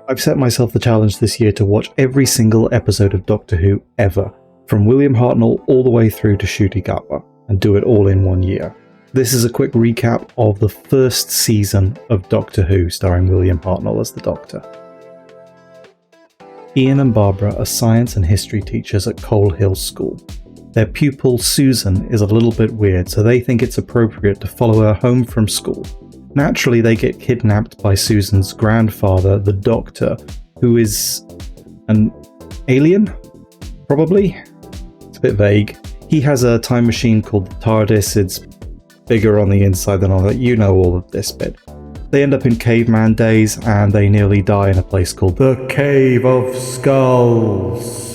I've set myself the challenge this year to watch every single episode of Doctor Who ever, from William Hartnell all the way through to Ncuti Gatwa, and do it all in 1 year. This is a quick recap of the first season of Doctor Who, starring William Hartnell as the Doctor. Ian and Barbara are science and history teachers at Coal Hill School. Their pupil Susan is a little bit weird, so they think it's appropriate to follow her home from school. Naturally, they get kidnapped by Susan's grandfather, the Doctor, who is an alien? Probably? It's a bit vague. He has a time machine called the TARDIS. It's bigger on the inside than on it. You know all of this bit. They end up in caveman days, and they nearly die in a place called the Cave of Skulls.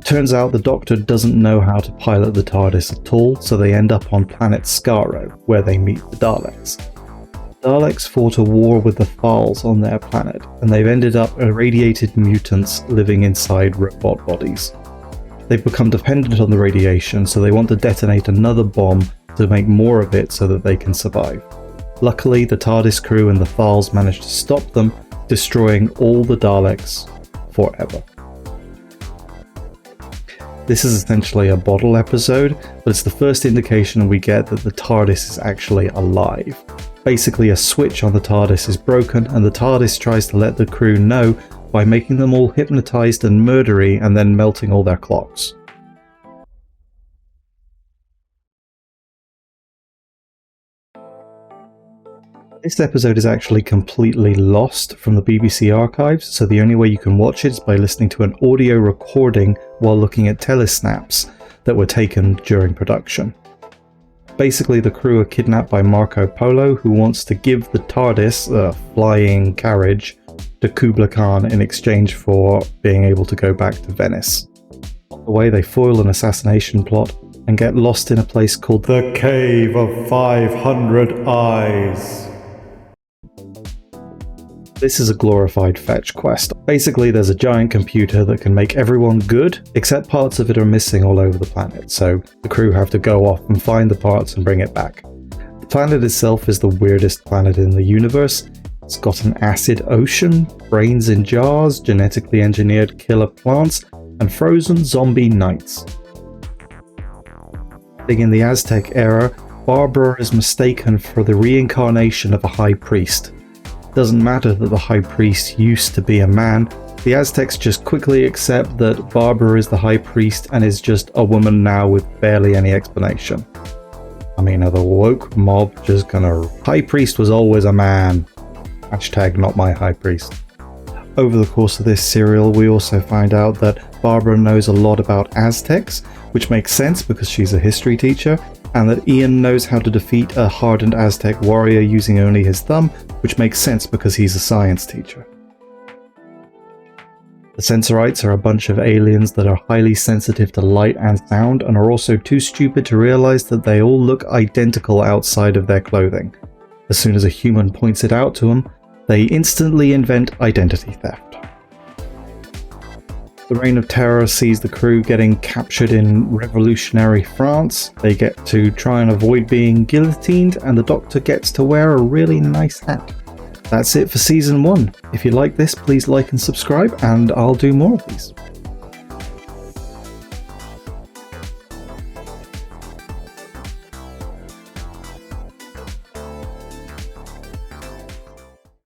Turns out the Doctor doesn't know how to pilot the TARDIS at all, so they end up on planet Skaro, where they meet the Daleks. Daleks fought a war with the Thals on their planet, and they've ended up irradiated mutants living inside robot bodies. They've become dependent on the radiation, so they want to detonate another bomb to make more of it so that they can survive. Luckily, the TARDIS crew and the Thals manage to stop them, destroying all the Daleks forever. This is essentially a bottle episode, but it's the first indication we get that the TARDIS is actually alive. Basically, a switch on the TARDIS is broken, and the TARDIS tries to let the crew know by making them all hypnotized and murdery and then melting all their clocks. This episode is actually completely lost from the BBC archives, so the only way you can watch it is by listening to an audio recording while looking at telesnaps that were taken during production. Basically, the crew are kidnapped by Marco Polo, who wants to give the TARDIS, a flying carriage, to Kubla Khan in exchange for being able to go back to Venice. On the way, they foil an assassination plot and get lost in a place called the Cave of 500 Eyes. This is a glorified fetch quest. Basically, there's a giant computer that can make everyone good, except parts of it are missing all over the planet, so the crew have to go off and find the parts and bring it back. The planet itself is the weirdest planet in the universe. It's got an acid ocean, brains in jars, genetically engineered killer plants, and frozen zombie nights. In the Aztec era, Barbara is mistaken for the reincarnation of a high priest. Doesn't matter that the high priest used to be a man, the Aztecs just quickly accept that Barbara is the high priest and is just a woman now with barely any explanation. I mean, are the woke mob just gonna... High priest was always a man. Hashtag not my high priest. Over the course of this serial, we also find out that Barbara knows a lot about Aztecs, which makes sense because she's a history teacher, and that Ian knows how to defeat a hardened Aztec warrior using only his thumb, which makes sense because he's a science teacher. The Sensorites are a bunch of aliens that are highly sensitive to light and sound, and are also too stupid to realize that they all look identical outside of their clothing. As soon as a human points it out to them, they instantly invent identity theft. The Reign of Terror sees the crew getting captured in revolutionary France. They get to try and avoid being guillotined, and the Doctor gets to wear a really nice hat. That's it for Season 1. If you like this, please like and subscribe, and I'll do more of these.